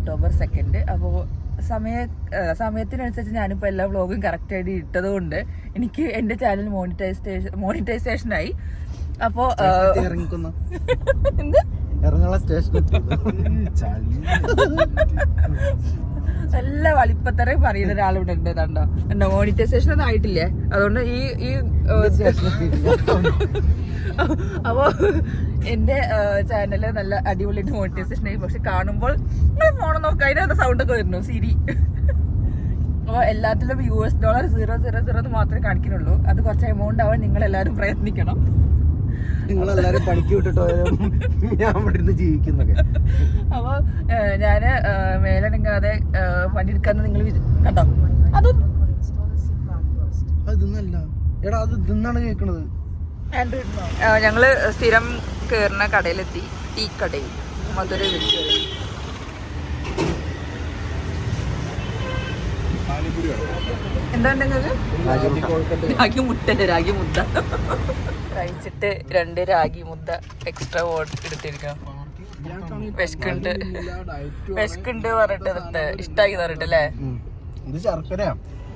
October 2nd. അപ്പോൾ സമയത്തിനനുസരിച്ച് ഞാനിപ്പോൾ എല്ലാ വ്ളോഗും കറക്റ്റായിട്ട് ഇട്ടത് കൊണ്ട് എനിക്ക് എൻ്റെ ചാനൽ മോണിറ്റൈസേഷനായി. അപ്പോൾ എന്ത് നല്ല വലിപ്പത്തറയും പറയുന്ന ഒരാളിവിടെ ഉണ്ട്. കണ്ടോ എന്റെ മോണിറ്റൈസേഷൻ ഒന്നും ആയിട്ടില്ലേ, അതുകൊണ്ട് ഈ അപ്പോ എന്റെ ചാനല് നല്ല അടിപൊളിയായിട്ട് മോണിറ്റൈസേഷൻ ആയി. പക്ഷെ കാണുമ്പോൾ ഫോൺ നോക്കാം, അതിനകത്ത് സൗണ്ട് ഒക്കെ വരുന്നു സിരി. അപ്പോൾ എല്ലാത്തിലും $0.000 മാത്രമേ കാണിക്കുന്നുള്ളൂ. അത് കുറച്ച് എമൗണ്ട് ആവാൻ നിങ്ങൾ എല്ലാവരും പ്രയത്നിക്കണം. നിങ്ങളെല്ലാരും പണിക്ക് വിട്ടിട്ടോ ഞാൻ ഇവിടെ ഇരുന്ന് ജീവിക്കുന്നൊക്കെ. അപ്പൊ ഞാന് മേലനങ്ങാതെ പണിയെടുക്കാന്ന് നിങ്ങൾ കണ്ടോ? അതൊന്നല്ല എടാ, അത് ഇതെന്നാണ് കേൾക്കണത്. ഞങ്ങള് സ്ഥിരം കേറുന്ന കടയിലെത്തി, ടീ കടയിൽ മധുര. എന്താ രാഗി മുദ്ദ കഴിച്ചിട്ട് 2 രാഗി മുദ്ദ എക്സ്ട്രാ എടുത്തിരിക്കണം. വിശക്കുണ്ട് പറഞ്ഞിട്ട് ഇഷ്ടാക്കി പറഞ്ഞിട്ട് അല്ലേ.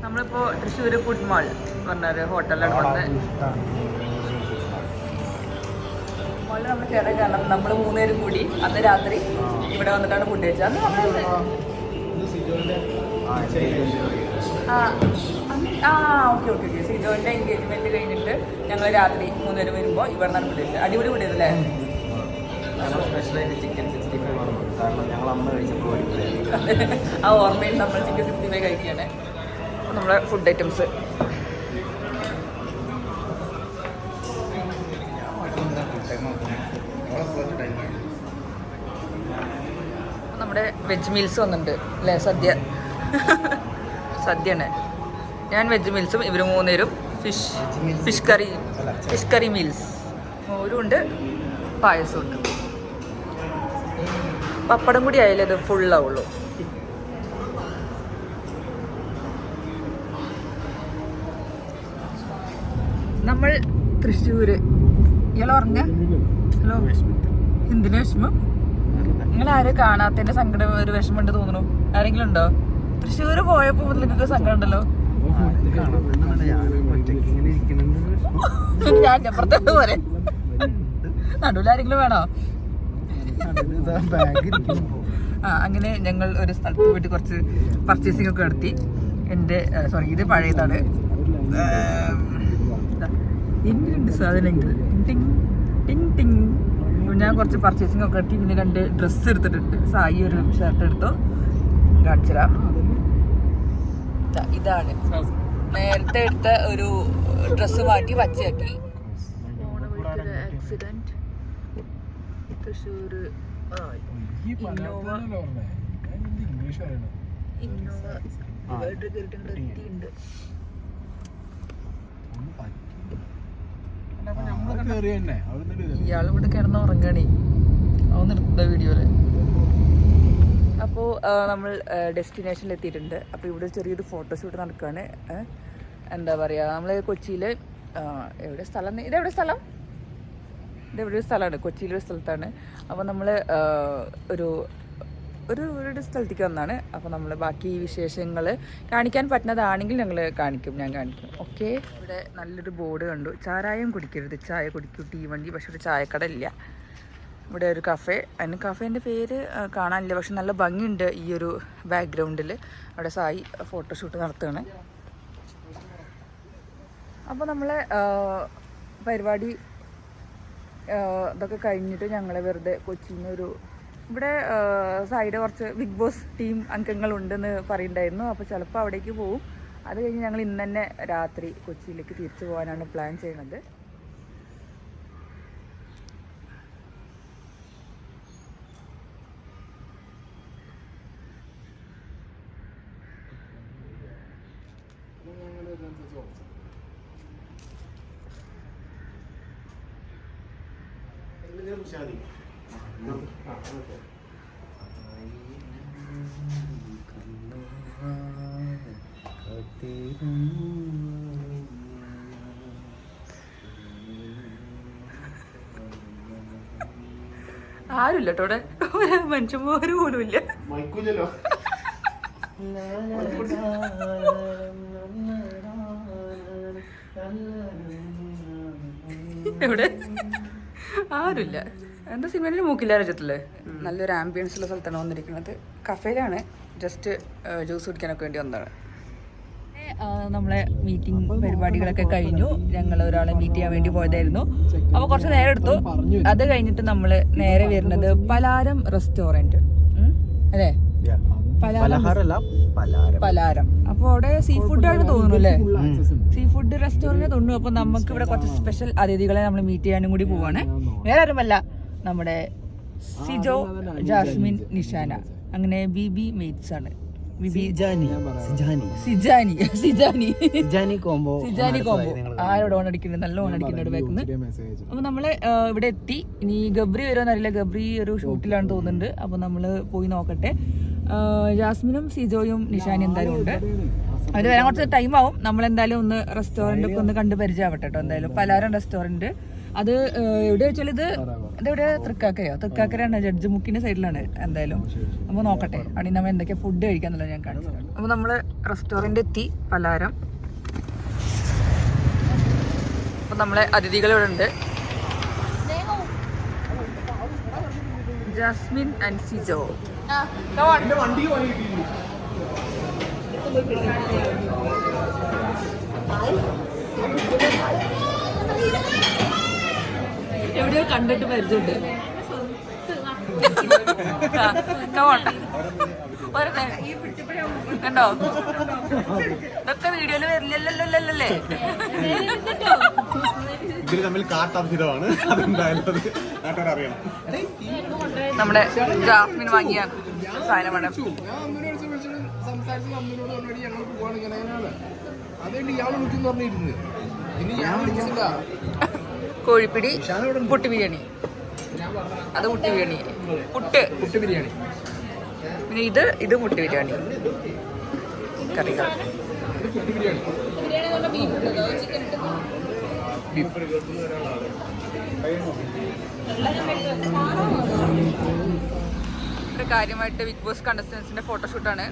നമ്മളിപ്പോ തൃശ്ശൂര് ഫുഡ് മാൾ പറഞ്ഞൊരു ഹോട്ടലിലാണ് വന്നത്. മാളിൽ നമ്മൾ കയറാൻ കാരണം നമ്മൾ 3 പേരും കൂടി അന്ന് രാത്രി ഇവിടെ വന്നിട്ടാണ് ഫുഡ് കഴിച്ചത്. അന്ന് ഓക്കെ സിജോന്റെ എൻഗേജ്മെന്റ് കഴിഞ്ഞിട്ട് ഞങ്ങൾ രാത്രി 3 പേരും വരുമ്പോൾ ഇവിടെ നിന്നാണ് ഫുഡ് കഴിച്ചത്. അടിപൊളി ഫുഡ് ചെയ്തല്ലേ. ആ ഓർമ്മയിൽ നമ്മൾ ചിക്കൻ 65 കഴിക്കുകയാണ്. നമ്മളെ ഫുഡ് ഐറ്റംസ് നമ്മുടെ വെജ് മീൽസ് വന്നിട്ടുണ്ട് അല്ലേ. സദ്യയാണ്. ഞാൻ വെജ് മീൽസും ഇവർ 3 പേരും ഫിഷ് കറി മീൽസ്. മോരും ഉണ്ട്, പായസം ഉണ്ട്. പപ്പടം കൂടി ആയാലും ഇത് ഫുള്ളാവുള്ളൂ. നമ്മൾ തൃശ്ശൂര്. ഇയാൾ ഉറങ്ങ? ഹലോ, എന്തിനു വിഷമം? നിങ്ങൾ ആരും കാണാത്തതിന്റെ സങ്കടം, ഒരു വിഷമമുണ്ട് തോന്നുന്നു. ആരെങ്കിലും ഉണ്ടോ? തൃശ്ശൂര് പോയപ്പോ മുതൽ നിങ്ങൾക്ക് സങ്കടം ഉണ്ടല്ലോ. ഞാൻ അപ്പുറത്തോട്ട് പോരെ, നടുവിലാരെങ്കിലും വേണോ? അങ്ങനെ ഞങ്ങൾ ഒരു സ്ഥലത്ത് പോയിട്ട് കുറച്ച് പർച്ചേസിംഗ് ഒക്കെ നടത്തി. ഇത് പഴയതാണ്. എന്തിനുണ്ട് സാധനങ്ങൾ ഞാൻ കുറച്ച് പർച്ചേസിംഗ് ഒക്കെ നടത്തി. പിന്നെ 2 ഡ്രസ്സ് എടുത്തിട്ടുണ്ട്. സായി ഒരു ഷർട്ട് എടുത്തു, കാണിച്ചുതരാം. ഇതാണ് നേരത്തെ എടുത്ത ഒരു ഡ്രസ്സ് മാറ്റി വച്ചയാക്കി. ആക്സിഡന്റ് തൃശ്ശൂര് ഇന്നോവ എത്തിയിട്ടുണ്ട്. ഇയാൾ ഇവിടെ കിടന്ന് ഉറങ്ങണേ. അവൻ നിർത്തുന്ന വീഡിയോയില്. അപ്പോൾ നമ്മൾ ഡെസ്റ്റിനേഷനിൽ എത്തിയിട്ടുണ്ട്. അപ്പോൾ ഇവിടെ ചെറിയൊരു ഫോട്ടോഷൂട്ട് നടക്കുകയാണ്. എന്താ പറയുക, നമ്മൾ കൊച്ചിയിൽ എവിടെ സ്ഥലം, ഇതെവിടെ സ്ഥലം? ഇതെവിടെ സ്ഥലമാണ്, കൊച്ചിയിലൊരു സ്ഥലത്താണ്. അപ്പോൾ നമ്മൾ ഒരു സ്ഥലത്തേക്ക് വന്നതാണ്. അപ്പോൾ നമ്മൾ ബാക്കി വിശേഷങ്ങൾ കാണിക്കാൻ പറ്റുന്നതാണെങ്കിൽ ഞാൻ കാണിക്കും. ഓക്കെ. ഇവിടെ നല്ലൊരു ബോർഡ് കണ്ടു, ചാരായം കുടിക്കരുത്, ചായ കുടിക്കൂ ടീ വണ്ടി. പക്ഷെ ഒരു ചായക്കട ഇല്ല. ഇവിടെ ഒരു കഫേ, അതിന് കഫേൻ്റെ പേര് കാണാനില്ല, പക്ഷെ നല്ല ഭംഗിയുണ്ട് ഈ ഒരു ബാക്ക്ഗ്രൗണ്ടിൽ. അവിടെ സായി ഫോട്ടോഷൂട്ട് നടത്തുകയാണ്. അപ്പോൾ നമ്മളെ പരിപാടി ഇതൊക്കെ കഴിഞ്ഞിട്ട് ഞങ്ങൾ വെറുതെ കൊച്ചിയിൽ നിന്ന് ഇവിടെ സായിയുടെ കുറച്ച് ബിഗ് ബോസ് ടീം അംഗങ്ങളുണ്ടെന്ന് പറയുന്നുണ്ടായിരുന്നു. അപ്പോൾ ചിലപ്പോൾ അവിടേക്ക് പോവും. അത് കഴിഞ്ഞ് ഞങ്ങൾ ഇന്ന് തന്നെ രാത്രി കൊച്ചിയിലേക്ക് തിരിച്ചു പോകാനാണ് പ്ലാൻ ചെയ്യുന്നത്. ആരുമില്ല കേട്ടോ ഇവിടെ, മനുഷ്യന്മാർ പോലും ഇല്ല. എവിടെ ആരുമില്ല. എന്താ സിനിമയിൽ മൂക്കില്ല രാജ്യത്തില്ലേ? നല്ലൊരു ആംബിയൻസ് ഉള്ള സ്ഥലത്താണ് വന്നിരിക്കുന്നത്. കഫേയിലാണ്. ജസ്റ്റ് ജ്യൂസ് കുടിക്കാനൊക്കെ വേണ്ടി വന്നതാണ്. നമ്മളെ മീറ്റിംഗ് പരിപാടികളൊക്കെ കഴിഞ്ഞു. ഞങ്ങൾ ഒരാളെ മീറ്റ് ചെയ്യാൻ വേണ്ടി പോയതായിരുന്നു. അപ്പോൾ കുറച്ച് നേരം എടുത്തു. അത് കഴിഞ്ഞിട്ട് നമ്മൾ നേരെ വരുന്നത് പലാരം റെസ്റ്റോറൻറ്റ് അല്ലേ? പലാരം. അപ്പോൾ അവിടെ സീ ഫുഡാണ് തോന്നുന്നു അല്ലേ? സീ ഫുഡ് റെസ്റ്റോറൻറ്റ് തോന്നുന്നു. അപ്പോൾ നമുക്ക് ഇവിടെ കുറച്ച് സ്പെഷ്യൽ അതിഥികളെ നമ്മൾ മീറ്റ് ചെയ്യാനും കൂടി പോവാണ്. വേറെ ആരുമല്ല, നമ്മുടെ സിജോ, ജാസ്മിൻ, നിഷാന, അങ്ങനെ ബിബി മേറ്റ്സ് ആണ്. സിജാനി കോംബോ ആരോട് ഓൺ അടിക്കുന്നത്? നല്ല ഓൺ അടിക്കുന്നുണ്ട് ബാക്കിന്ന്. അപ്പൊ നമ്മള് ഇവിടെ എത്തി. ഇനി ഗബ്രി വരുമോന്ന് അറിയില്ല. ഗബ്രി ഒരു ഷൂട്ടിലാണ് തോന്നുന്നുണ്ട്. അപ്പൊ നമ്മള് പോയി നോക്കട്ടെ. ജാസ്മിനും സിജോയും നിഷാനും എന്തായാലും ഉണ്ട്. അവര് വരാൻ കുറച്ച് ടൈം ആവും. നമ്മളെന്തായാലും ഒന്ന് റെസ്റ്റോറന്റ് ഒക്കെ ഒന്ന് കണ്ട് പരിചയമാവട്ടെ കേട്ടോ. എന്തായാലും പലാരം റെസ്റ്റോറന്റ്. അത് എവിടെ വെച്ചാൽ ഇതെവിടെ? തൃക്കാക്കരയോ? തൃക്കാക്കരയാണ്, ജഡ്ജ് മുക്കിന്റെ സൈഡിലാണ്. എന്തായാലും നമ്മൾ നോക്കട്ടെ അവിടെ നമ്മൾ എന്തൊക്കെ ഫുഡ് കഴിക്കാന്നുള്ളത് ഞാൻ കാണിച്ചു. അപ്പൊ നമ്മള് റെസ്റ്റോറന്റ് എത്തി, പലാരം. അപ്പൊ നമ്മളെ അതിഥികൾ ഇവിടെ ഉണ്ട്. Jasmine and Sijo. എവിടെയോ കണ്ടിട്ട് പരിചയമുണ്ട്. കണ്ടോ? ഇതൊക്കെ വീഡിയോയില് വരില്ലല്ലേ? ഇതിൽ തമ്മിൽ കാട്ടഭിതമാണ്. നമ്മുടെ ജാസ്മിൻ വാങ്ങിയ സാധനമാണ്. കോഴിപ്പിടി, പുട്ട് ബിരിയാണി. അത് പുട്ട് ബിരിയാണി, പുട്ട് ബിരിയാണി. പിന്നെ ഇത് പുട്ട് ബിരിയാണി കറികൾ. ഇവിടെ കാര്യമായിട്ട് ബിഗ് ബോസ് കണ്ടസ്റ്റൻസിന്റെ ഫോട്ടോഷൂട്ടാണ്.